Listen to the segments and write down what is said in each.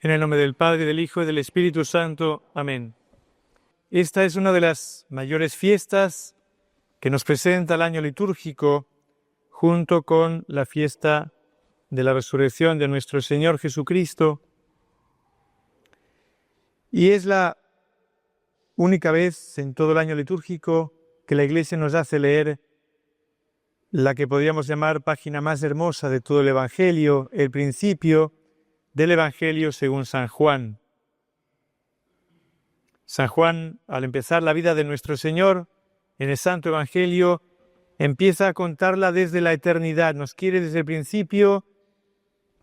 En el nombre del Padre, del Hijo y del Espíritu Santo. Amén. Esta es una de las mayores fiestas que nos presenta el año litúrgico, junto con la fiesta de la resurrección de nuestro Señor Jesucristo. Y es la única vez en todo el año litúrgico que la Iglesia nos hace leer la que podríamos llamar página más hermosa de todo el Evangelio, el principio del Evangelio según San Juan. San Juan, al empezar la vida de nuestro Señor en el Santo Evangelio, empieza a contarla desde la eternidad. Nos quiere desde el principio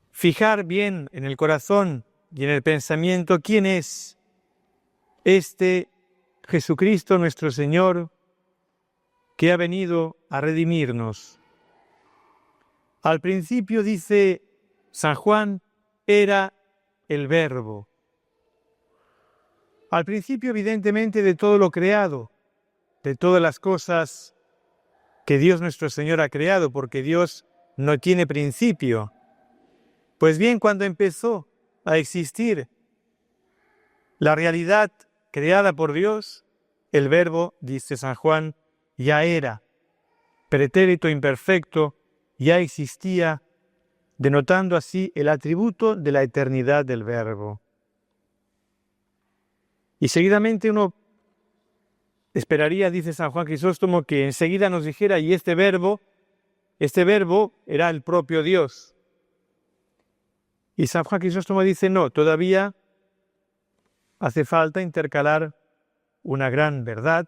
fijar bien en el corazón y en el pensamiento quién es este Jesucristo nuestro Señor que ha venido a redimirnos. Al principio, dice San Juan, era el Verbo. Al principio, evidentemente, de todo lo creado, de todas las cosas que Dios nuestro Señor ha creado, porque Dios no tiene principio. Pues bien, cuando empezó a existir la realidad creada por Dios, el Verbo, dice San Juan, ya era pretérito imperfecto, ya existía, denotando así el atributo de la eternidad del Verbo. Y seguidamente uno esperaría, dice San Juan Crisóstomo, que enseguida nos dijera, y este verbo era el propio Dios. Y San Juan Crisóstomo dice, no, todavía hace falta intercalar una gran verdad,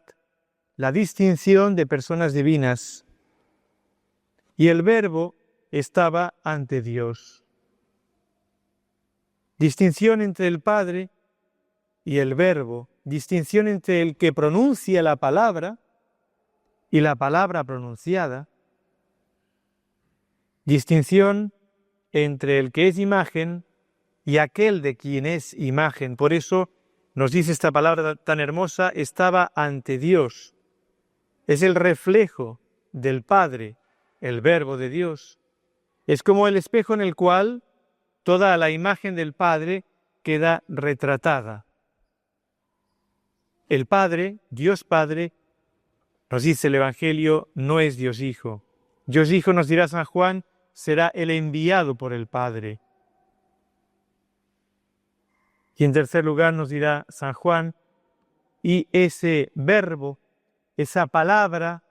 la distinción de personas divinas. Y el Verbo estaba ante Dios. Distinción entre el Padre y el Verbo, distinción entre el que pronuncia la palabra y la palabra pronunciada, distinción entre el que es imagen y aquel de quien es imagen. Por eso nos dice esta palabra tan hermosa, estaba ante Dios. Es el reflejo del Padre, el Verbo de Dios. Es como el espejo en el cual toda la imagen del Padre queda retratada. El Padre, Dios Padre, nos dice el Evangelio, no es Dios Hijo. Dios Hijo, nos dirá San Juan, será el enviado por el Padre. Y en tercer lugar nos dirá San Juan, y ese verbo, esa palabra,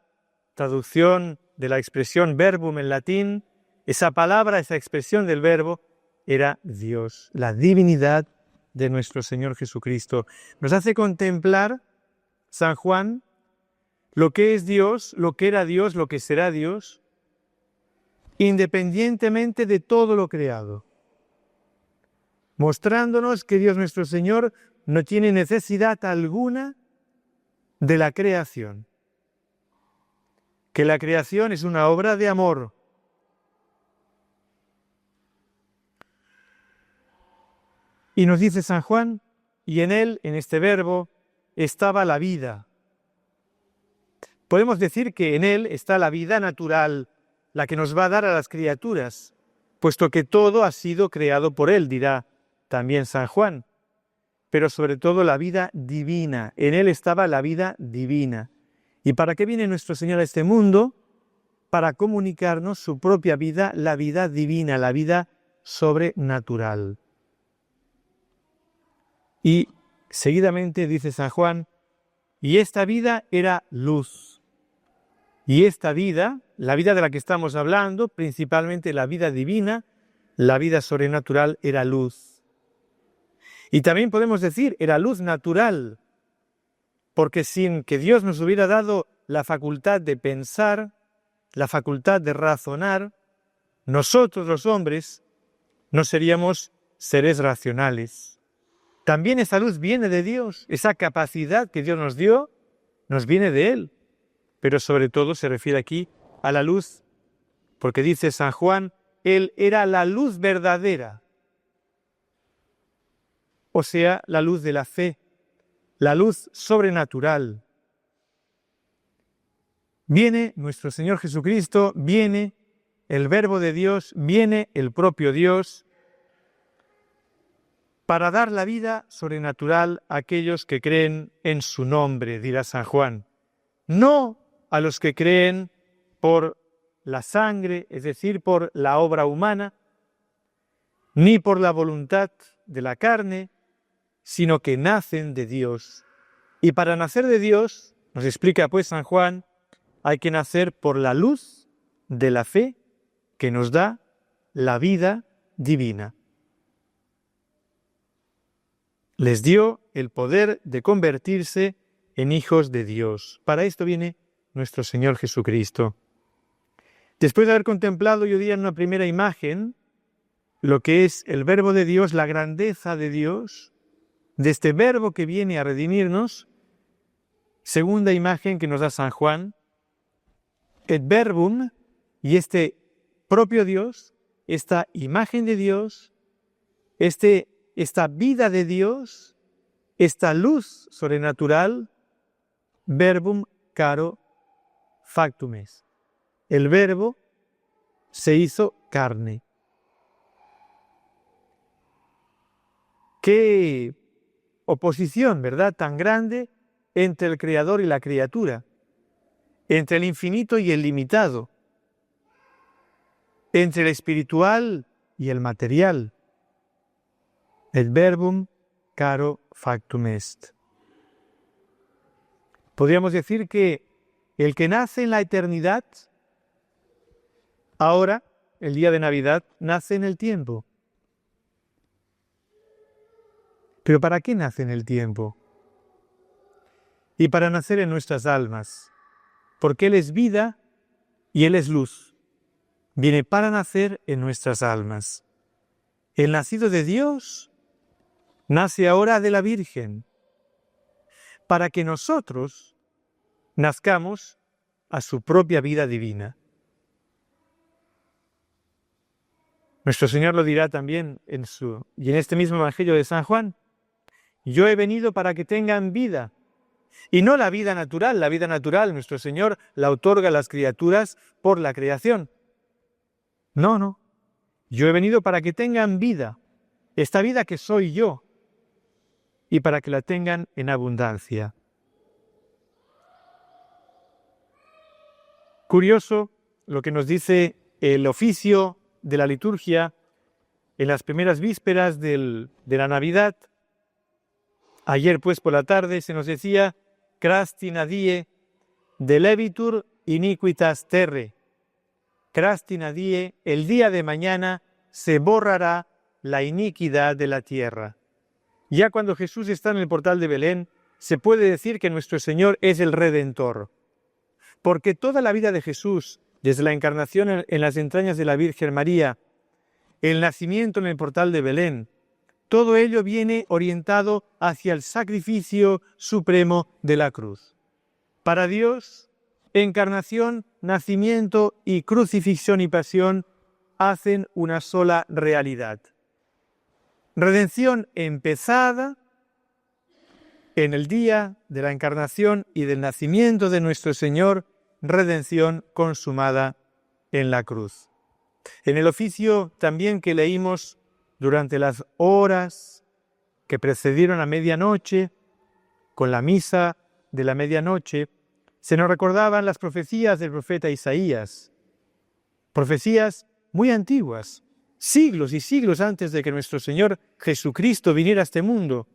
traducción de la expresión verbum en latín, esa palabra, esa expresión del verbo, era Dios, la divinidad de nuestro Señor Jesucristo. Nos hace contemplar, San Juan, lo que es Dios, lo que era Dios, lo que será Dios, independientemente de todo lo creado, mostrándonos que Dios nuestro Señor no tiene necesidad alguna de la creación, que la creación es una obra de amor. Y nos dice San Juan, y en él, en este verbo, estaba la vida. Podemos decir que en él está la vida natural, la que nos va a dar a las criaturas, puesto que todo ha sido creado por él, dirá también San Juan. Pero sobre todo la vida divina, en él estaba la vida divina. ¿Y para qué viene nuestro Señor a este mundo? Para comunicarnos su propia vida, la vida divina, la vida sobrenatural. Y seguidamente dice San Juan, y esta vida era luz. Y esta vida, la vida de la que estamos hablando, principalmente la vida divina, la vida sobrenatural, era luz. Y también podemos decir, era luz natural, porque sin que Dios nos hubiera dado la facultad de pensar, la facultad de razonar, nosotros los hombres no seríamos seres racionales. También esa luz viene de Dios, esa capacidad que Dios nos dio, nos viene de Él. Pero sobre todo se refiere aquí a la luz, porque dice San Juan, Él era la luz verdadera, o sea, la luz de la fe, la luz sobrenatural. Viene nuestro Señor Jesucristo, viene el Verbo de Dios, viene el propio Dios, para dar la vida sobrenatural a aquellos que creen en su nombre, dirá San Juan. No a los que creen por la sangre, es decir, por la obra humana, ni por la voluntad de la carne, sino que nacen de Dios. Y para nacer de Dios, nos explica pues San Juan, hay que nacer por la luz de la fe que nos da la vida divina. Les dio el poder de convertirse en hijos de Dios. Para esto viene nuestro Señor Jesucristo. Después de haber contemplado, yo diría en una primera imagen, lo que es el Verbo de Dios, la grandeza de Dios, de este Verbo que viene a redimirnos, segunda imagen que nos da San Juan, et verbum, y este propio Dios, esta imagen de Dios, esta vida de Dios, esta luz sobrenatural, verbum caro factum est. El Verbo se hizo carne. Qué oposición, ¿verdad?, tan grande entre el Creador y la criatura, entre el infinito y el limitado, entre el espiritual y el material. El verbum caro factum est. Podríamos decir que el que nace en la eternidad, ahora, el día de Navidad, nace en el tiempo. ¿Pero para qué nace en el tiempo? Y para nacer en nuestras almas, porque Él es vida y Él es luz. Viene para nacer en nuestras almas. El nacido de Dios nace ahora de la Virgen, para que nosotros nazcamos a su propia vida divina. Nuestro Señor lo dirá también en este mismo Evangelio de San Juan. Yo he venido para que tengan vida, y no la vida natural. La vida natural nuestro Señor la otorga a las criaturas por la creación. No. Yo he venido para que tengan vida, esta vida que soy yo, y para que la tengan en abundancia. Curioso lo que nos dice el oficio de la liturgia en las primeras vísperas de la Navidad. Ayer, pues, por la tarde se nos decía crastina die delebitur iniquitas terre. Crastina die, el día de mañana se borrará la iniquidad de la tierra. Ya cuando Jesús está en el portal de Belén, se puede decir que nuestro Señor es el Redentor. Porque toda la vida de Jesús, desde la encarnación en las entrañas de la Virgen María, el nacimiento en el portal de Belén, todo ello viene orientado hacia el sacrificio supremo de la cruz. Para Dios, encarnación, nacimiento y crucifixión y pasión hacen una sola realidad. Redención empezada en el día de la encarnación y del nacimiento de nuestro Señor, redención consumada en la cruz. En el oficio también que leímos durante las horas que precedieron a medianoche, con la misa de la medianoche, se nos recordaban las profecías del profeta Isaías, profecías muy antiguas, siglos y siglos antes de que nuestro Señor Jesucristo viniera a este mundo,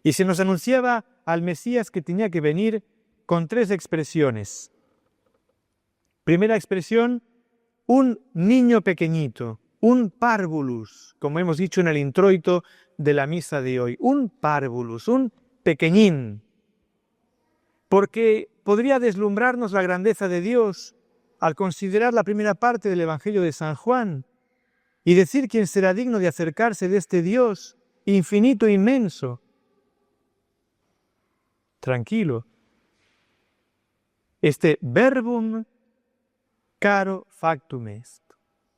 y se nos anunciaba al Mesías que tenía que venir con tres expresiones. Primera expresión, un niño pequeñito, un párvulus, como hemos dicho en el introito de la misa de hoy, un párvulus, un pequeñín, porque podría deslumbrarnos la grandeza de Dios al considerar la primera parte del Evangelio de San Juan y decir quién será digno de acercarse de este Dios infinito e inmenso. Tranquilo. Este verbum caro factum est.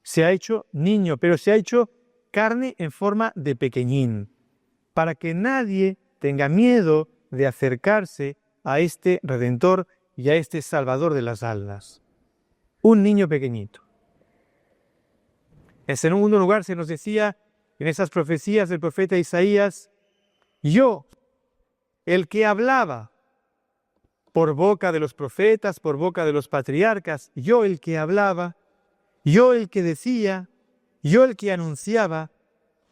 Se ha hecho niño, pero se ha hecho carne en forma de pequeñín, para que nadie tenga miedo de acercarse a este Redentor y a este Salvador de las almas. Un niño pequeñito. En segundo lugar se nos decía en esas profecías del profeta Isaías, yo, el que hablaba por boca de los profetas, por boca de los patriarcas, yo el que hablaba, yo el que decía, yo el que anunciaba,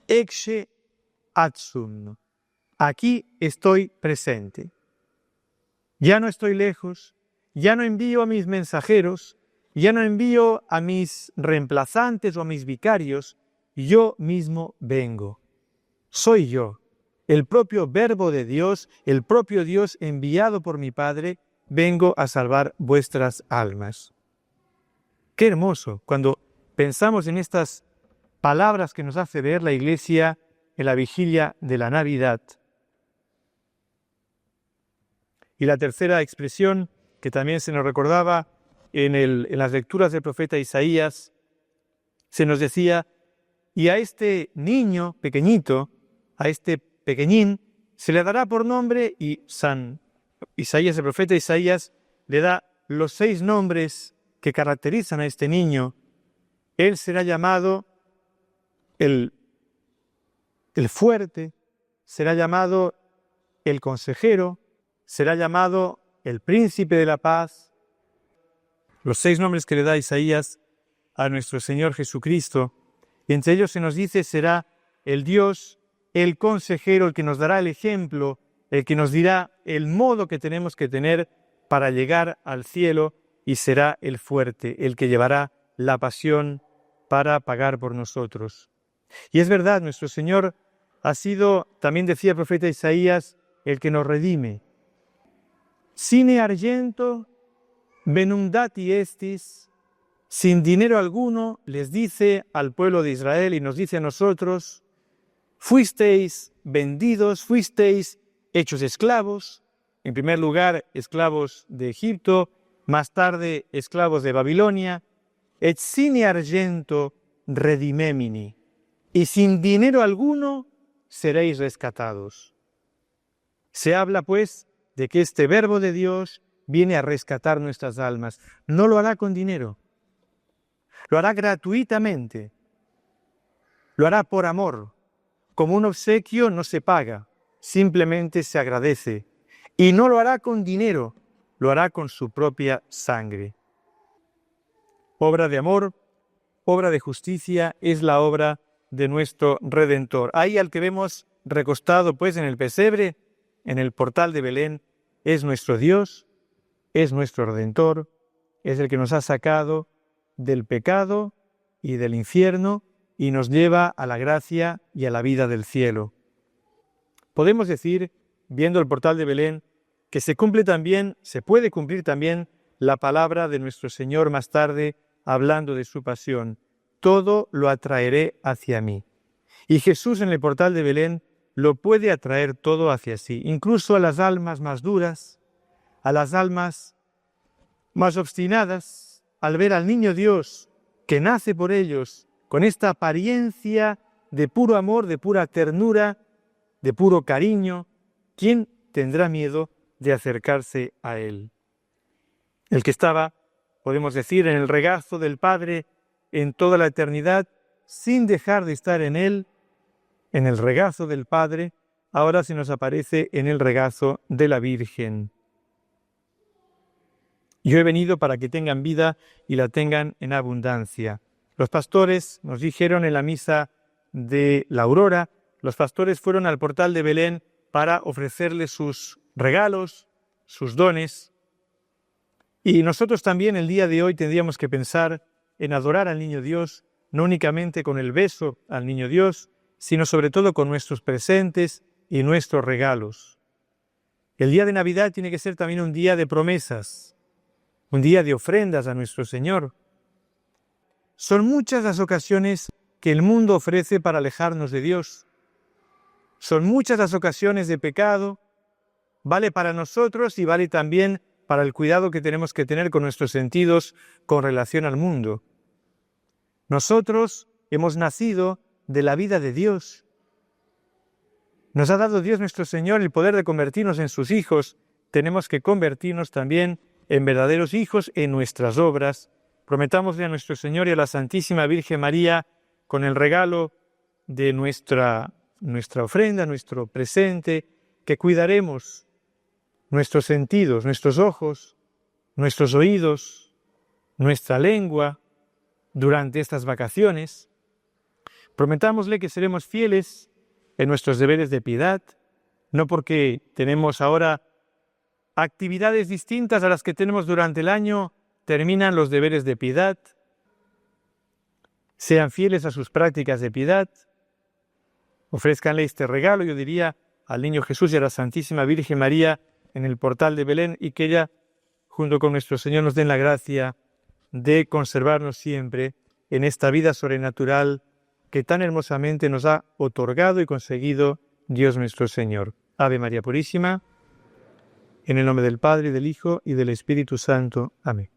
ecce adsum. Aquí estoy presente. Ya no estoy lejos, ya no envío a mis mensajeros, ya no envío a mis reemplazantes o a mis vicarios, yo mismo vengo. Soy yo, el propio Verbo de Dios, el propio Dios enviado por mi Padre, vengo a salvar vuestras almas. Qué hermoso cuando pensamos en estas palabras que nos hace ver la Iglesia en la vigilia de la Navidad. Y la tercera expresión que también se nos recordaba en las lecturas del profeta Isaías, se nos decía, y a este niño pequeñito, a este pequeñín, se le dará por nombre, y San Isaías, el profeta Isaías, le da los 6 nombres que caracterizan a este niño. Él será llamado el fuerte, será llamado el consejero, será llamado el príncipe de la paz. Los 6 nombres que le da Isaías a nuestro Señor Jesucristo, y entre ellos se nos dice será el Dios, el consejero, el que nos dará el ejemplo, el que nos dirá el modo que tenemos que tener para llegar al cielo, y será el fuerte, el que llevará la pasión para pagar por nosotros. Y es verdad, nuestro Señor ha sido, también decía el profeta Isaías, el que nos redime. Sine argento venum dati estis, sin dinero alguno, les dice al pueblo de Israel y nos dice a nosotros, fuisteis vendidos, fuisteis hechos esclavos, en primer lugar esclavos de Egipto, más tarde esclavos de Babilonia, et sine argento redimemini, y sin dinero alguno seréis rescatados. Se habla pues de que este Verbo de Dios viene a rescatar nuestras almas. No lo hará con dinero, lo hará gratuitamente, lo hará por amor. Como un obsequio no se paga, simplemente se agradece. Y no lo hará con dinero, lo hará con su propia sangre. Obra de amor, obra de justicia, es la obra de nuestro Redentor. Ahí al que vemos recostado pues en el pesebre, en el portal de Belén, es nuestro Dios, es nuestro Redentor, es el que nos ha sacado del pecado y del infierno y nos lleva a la gracia y a la vida del cielo. Podemos decir, viendo el portal de Belén, que se puede cumplir también la palabra de nuestro Señor más tarde, hablando de su pasión. Todo lo atraeré hacia mí. Y Jesús en el portal de Belén lo puede atraer todo hacia sí, incluso a las almas más duras, a las almas más obstinadas, al ver al niño Dios que nace por ellos, con esta apariencia de puro amor, de pura ternura, de puro cariño. ¿Quién tendrá miedo de acercarse a él? El que estaba, podemos decir, en el regazo del Padre en toda la eternidad, sin dejar de estar en él, en el regazo del Padre, ahora se nos aparece en el regazo de la Virgen. Yo he venido para que tengan vida y la tengan en abundancia. Los pastores nos dijeron en la misa de la aurora, los pastores fueron al portal de Belén para ofrecerle sus regalos, sus dones. Y nosotros también el día de hoy tendríamos que pensar en adorar al Niño Dios, no únicamente con el beso al Niño Dios, sino sobre todo con nuestros presentes y nuestros regalos. El día de Navidad tiene que ser también un día de promesas, un día de ofrendas a nuestro Señor. Son muchas las ocasiones que el mundo ofrece para alejarnos de Dios. Son muchas las ocasiones de pecado, vale para nosotros y vale también para el cuidado que tenemos que tener con nuestros sentidos con relación al mundo. Nosotros hemos nacido de la vida de Dios. Nos ha dado Dios nuestro Señor el poder de convertirnos en sus hijos. Tenemos que convertirnos también en verdaderos hijos en nuestras obras. Prometámosle a nuestro Señor y a la Santísima Virgen María, con el regalo de nuestra ofrenda, nuestro presente, que cuidaremos nuestros sentidos, nuestros ojos, nuestros oídos, nuestra lengua durante estas vacaciones. Prometámosle que seremos fieles en nuestros deberes de piedad, no porque tenemos ahora actividades distintas a las que tenemos durante el año, terminan los deberes de piedad. Sean fieles a sus prácticas de piedad, ofrézcanle este regalo, yo diría, al Niño Jesús y a la Santísima Virgen María en el portal de Belén, y que ella, junto con nuestro Señor, nos den la gracia de conservarnos siempre en esta vida sobrenatural que tan hermosamente nos ha otorgado y conseguido Dios nuestro Señor. Ave María Purísima, en el nombre del Padre, y del Hijo, y del Espíritu Santo. Amén.